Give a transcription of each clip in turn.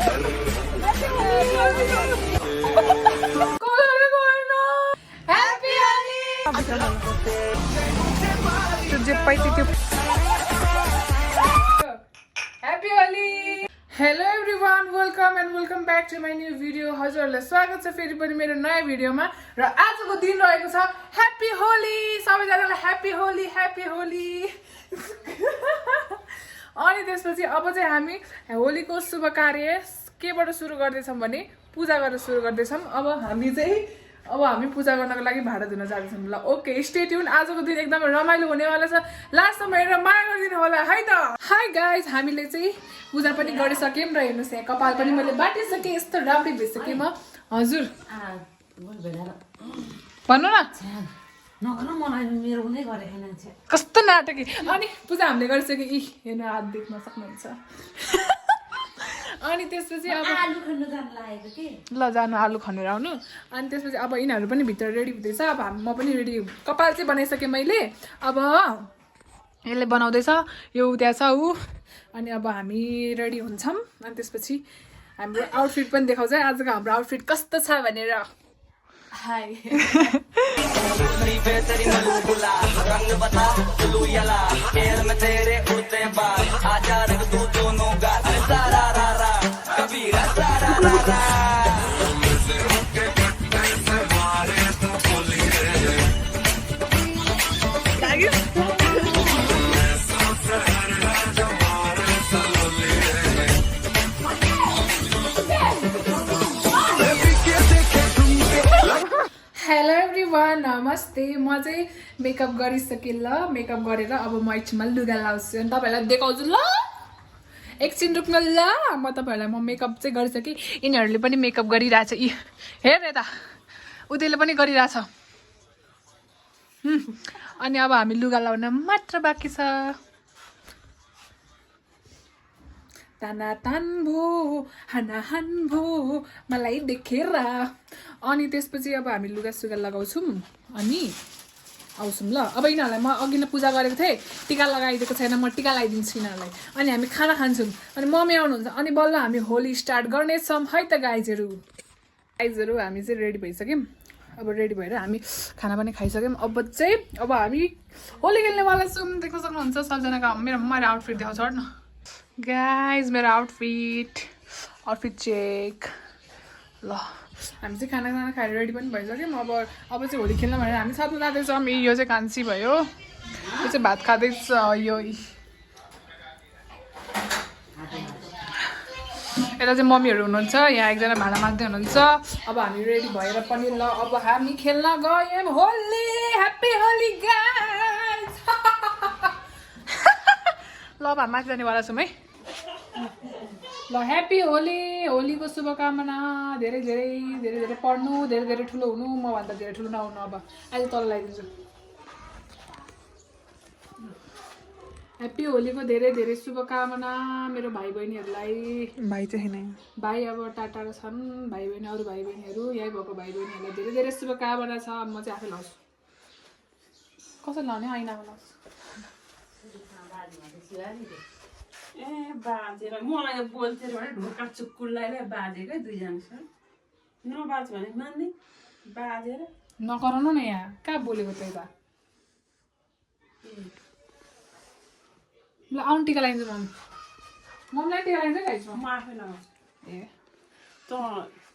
Hello everyone, welcome and welcome back to my new video. हजुरहरुलाई स्वागत छ फेरि पनि मेरो नयाँ भिडियोमा र आजको दिन रहेको छ ह्यापी होली। सबैजनालाई ह्यापी होली, ह्यापी होली। अनि त्यसपछि अब चाहिँ हामी होलीको शुभ कार्य केबाट सुरु गर्दैछौं भने पूजा गरेर सुरु गर्दैछौं। अब हामी पूजा गर्नको लागि भाडा धुन जाँदैछौं। ल ओके, स्टे ट्युन। आजको दिन एकदम रमाइलो हुनेवाला छ। लास्टसम्म हेरेर माया गरिदिनु होला है त। हाई गाइज, हामीले चाहिँ पूजा पनि गरिसक्यौं र हेर्नुस् यहाँ कपाल पनि मैले बाटिसके। यस्तो राम्रै भइसके म। हजुर भन्नु न। कस्तो नाटकी। अनि पूजा हामीले गरिसक्यो। इ हेर्नु हात देख्न सक्नुहुन्छ। अनि त्यसपछि अब आलु खन्नु जान लागेको के ल जानु आलु खनेर आउनु। अनि त्यसपछि अब यिनीहरू पनि भित्र रेडी हुँदैछ। अब म पनि रेडी, कपाल चाहिँ बनाइसकेँ मैले। अब यसले बनाउँदैछ, यो त्यहाँ छ ऊ। अनि अब हामी रेडी हुन्छौँ। अनि त्यसपछि हाम्रो आउटफिट पनि देखाउँछ आजको हाम्रो आउटफिट कस्तो छ भनेर। हाई हेलो एभ्रिवान, नमस्ते। म चाहिँ मेकअप गरिसकेँ। ल मेकअप गरेर अब म एकछिनमा लुगा लाउँछु अनि तपाईँहरूलाई देखाउँछु। ल एकछिन रुक्नु। ल म तपाईँहरूलाई मेकअप चाहिँ गरिसकेँ। यिनीहरूले पनि मेकअप गरिरहेछ। यी हेर यता उनीहरूले पनि गरिरहेछ। अनि अब हामी लुगा लाउन मात्र बाँकी छ। ताना तान भो हान भो मलाई देखेर। अनि त्यसपछि अब हामी लुगा सुगा लगाउँछौँ अनि आउँछौँ। ल अब यिनीहरूलाई म अघि नै पूजा गरेको थिएँ, टिका लगाइदिएको छैन, म टिका लगाइदिन्छु यिनीहरूलाई। अनि हामी खाना खान्छौँ। अनि मम्मी आउनुहुन्छ अनि बल्ल हामी होली स्टार्ट गर्नेछौँ है त गाइजहरू। हामी चाहिँ रेडी भइसक्यौँ। अब रेडी भएर हामी खाना पनि खाइसक्यौँ। अब हामी होली खेल्नेवाला छौँ। देख्न सक्नुहुन्छ सबजनाको मेरो आउटफिट देखाउँछ न गाइज। मेरो आउटफिट चेक। ल हामी चाहिँ खाना खाएर रेडी पनि भइसक्यौँ। अब चाहिँ होली खेल्न भनेर हामी साथमा जाँदैछौँ। यो चाहिँ कान्छी भयो, यो चाहिँ भात खाँदैछ। यो यता चाहिँ मम्मीहरू हुनुहुन्छ, यहाँ एकजना भाँडा माग्दै हुनुहुन्छ। अब हामी रेडी भएर पनि ल अब हामी खेल्न गयौँ होली। Happy Holi guys. ल अब हामी माथि जानेवाला छौँ है। ल ह्याप्पी होली। होलीको शुभकामना। धेरै धेरै धेरै धेरै पढ्नु, धेरै धेरै ठुलो हुनु, मभन्दा धेरै ठुलो नहुनु। अब अहिले तल लगाइदिन्छु। ह्याप्पी होलीको धेरै धेरै शुभकामना मेरो भाइ बहिनीहरूलाई। भाइ चाहिँ छैन, भाइ अब टाढा छन्। भाइ बहिनी, अरू भाइ बहिनीहरू, यहीँ भएको भाइ बहिनीहरूलाई धेरै धेरै शुभकामना छ। म चाहिँ आफै लाउँछु। कसरी लाउने? ऐनामा लाउँछु। बाजेर मलाई बोल्थ्यो भने ढोका चुक्कुर लगाएर बाजेकै दुईजना नबाज भने मान्ने बाजेर नगराउनु न। यहाँ कहाँ बोलेको त यता। ल आउनु टिका लगाइदिन्छु मम्मीलाई टिका लगाइदिन्छ गाइस। म आफै लगाउँछु। ए त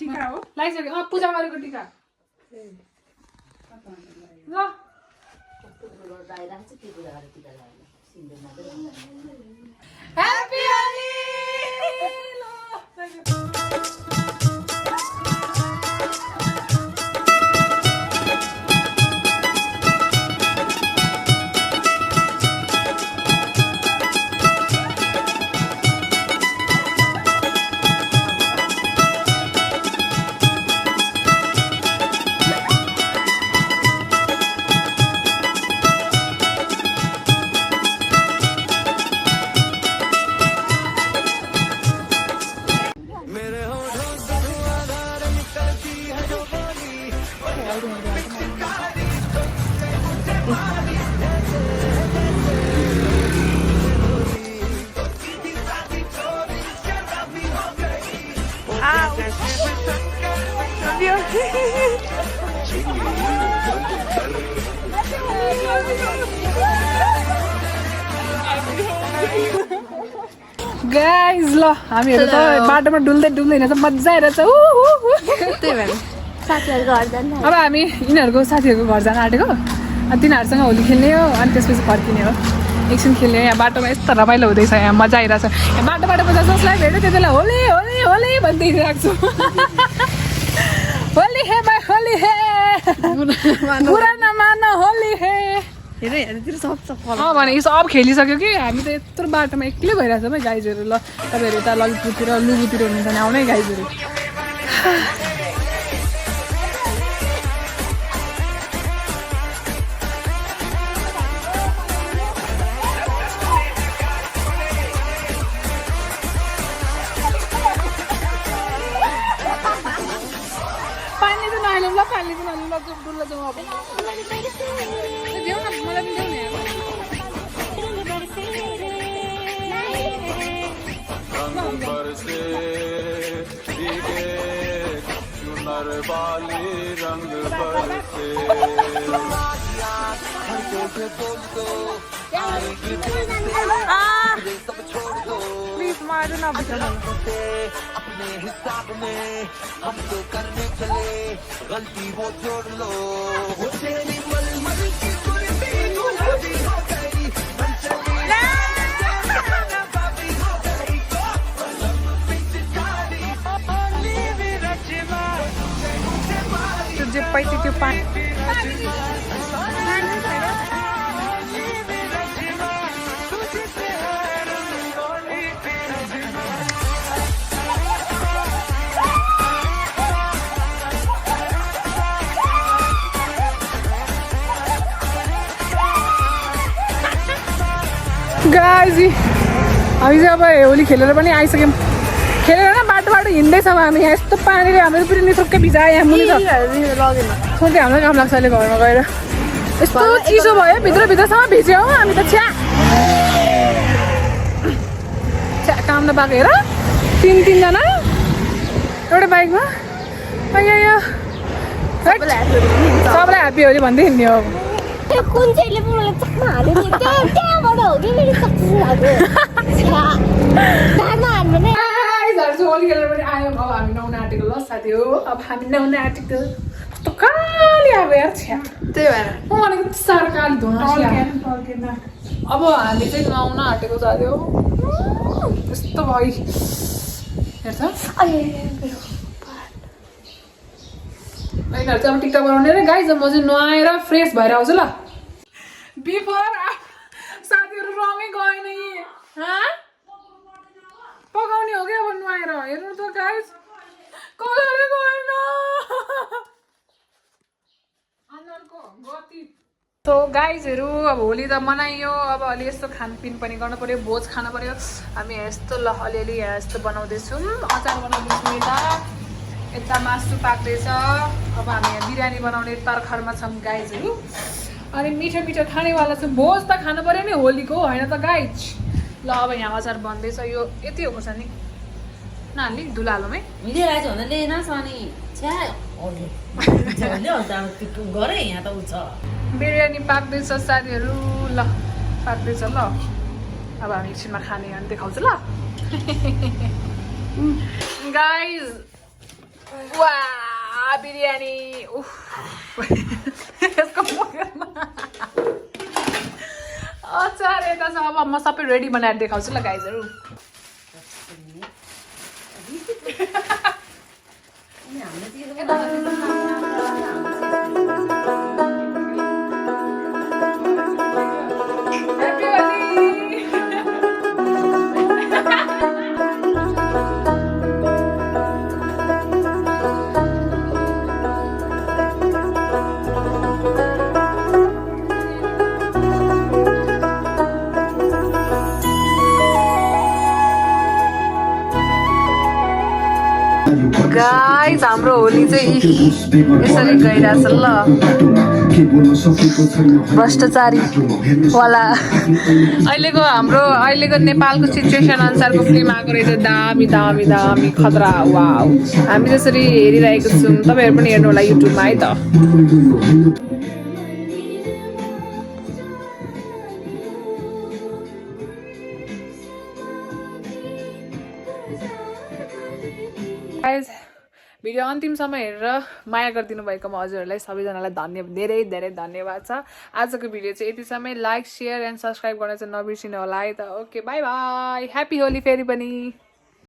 टिका हो लगाइसक्यो। पूजा गरेको टिका। ल ह्याप्पी होली। दियो गाइज ल हामीहरू त बाटोमा डुल्दै डुल्दै हिँड्छ मजा आइरहेछ त्यही भएर साथीहरूको घर जान्छ अब हामी यिनीहरूको साथीहरूको घर जान आँटेको अनि तिनीहरूसँग होली खेल्ने हो अनि त्यसपछि फर्किने हो एकछिन खेल्ने हो यहाँ बाटोमा यस्तो रमाइलो हुँदैछ यहाँ मजा आइरहेछ यहाँ बाटो बजा जसलाई भेट्यो त्यति बेला होली होली होली भन्दै हिँडिरहेको छु होली हे भाइ होली हे पुरा नमान होली हे हेर हेरतिर सब भने यो सब खेलिसक्यो कि हामी त यत्रो बाटोमा एक्लै भइरहेछ है गाइजहरू ल तपाईँहरू त ललितपुरतिर लुबुतिर हुनुहुन्छ भने आउनै गाइजहरू पानी चाहिँ नआइलौँ ल पानी चाहिँ नआइलौँ ल डुल्ला जाउँ अब देऊ न मलाई पनि देऊ न प्लिज मारू न अपने हिसाब में हम तो करने चले गलती वो जोड़ लो वो तेरी मलमल की कुर्ती गुलाबी हो गई बन चली बाबी हो गई त्यो जे पैसे त्यो पानी गाइजी हामी चाहिँ अब होली खेलेर पनि आइसक्यौँ खेलेर न बाटो बाटो हिँड्दैछौँ हामी यहाँ यस्तो पानीले हाम्रो पुरै निथुक्कै भिजायो यहाँ मुनि छ लगेन सोच्दै हामीलाई काम लाग्छ अहिले घरमा गएर यस्तो चिसो भयो भित्रसम्म भिज्यो हौ हामी त छ्या छ्या काम नपाएको हेर तिनजना एउटै बाइकमा सबलाई ह्याप्पी होली भन्दै हिँड्ने हो त्यो कुन चाहिँले मलाई चक्मा हाल्यो नि त्यहाँबाट हो कि मेरो सक्छु लाग्यो धारमा हाल्नु नै चाहिँ होली खेलेर पनि आयौँ अब हामी नुहाउन आँटेको ल साथी हो अब हामी नुहाउन आँटेको कस्तो काली अब यार छ्या त्यही भएर म भनेको साह्रो काली धुन अब हामी चाहिँ नुहाउन आँटेको साथी हो यस्तो भयो हेर्छ यिनीहरू चाहिँ अब टिकटक बनाउने र गाइज म चाहिँ नुहाएर फ्रेस भएर आउँछु ल बिफोर साथीहरू रङै गएन पकाउने हो क्या अब नुहाएर हेर्नु त गाइज कलरै गएन अनुहारको गति सो गाइजहरू अब होली त मनाइयो अब अलि यस्तो खानपिन पनि गर्नु पर्यो भोज खानु पर्यो हामी यस्तो ल अलिअलि यहाँ यस्तो बनाउँदैछौँ अचार बनाउँदैछौँ यता मासु पाक्दैछ अब हामी यहाँ बिरयानी बनाउने तर्खरमा छौँ गाइजहरू अनि मिठो मिठो खानेवाला छौँ भोज त खानु पर्यो नि होलीको होइन त गाइज ल अब यहाँ अचार बन्दैछ यो यति हो पर्छ नि नानी धुलालोमै लिएर आएछ भने लिएन सनी छ्या गरे यहाँ त उ छ बिरयानी पाक्दैछ साथीहरू ल पाक्दैछ ल अब हामी एकछिनमा खाने अनि देखाउँछु ल गाइज वा बिरयानी यसको अचार यता छ अब म सबै रेडी बनाएर देखाउँछु ल गाइजहरू गाइस हाम्रो होली चाहिँ यसरी गइरहेछ ल भ्रष्टाचारी वाला अहिलेको नेपालको सिचुएसन अनुसारको फिल्म आएको रहेछ दामी दामी दामी खतरा वाउ हामी त्यसरी हेरिरहेको छौँ तपाईँहरू पनि हेर्नु होला युट्युबमा है त भिडियो अन्तिमसम्म हेरेर माया गरिदिनु भएकोमा हजुरहरूलाई सबैजनालाई धेरै धेरै धन्यवाद छ आजको भिडियो चाहिँ यतिसम्मै लाइक सेयर एन्ड सब्सक्राइब गर्न चाहिँ नबिर्सिनु होला है त okay by by happy Holi फेरि पनि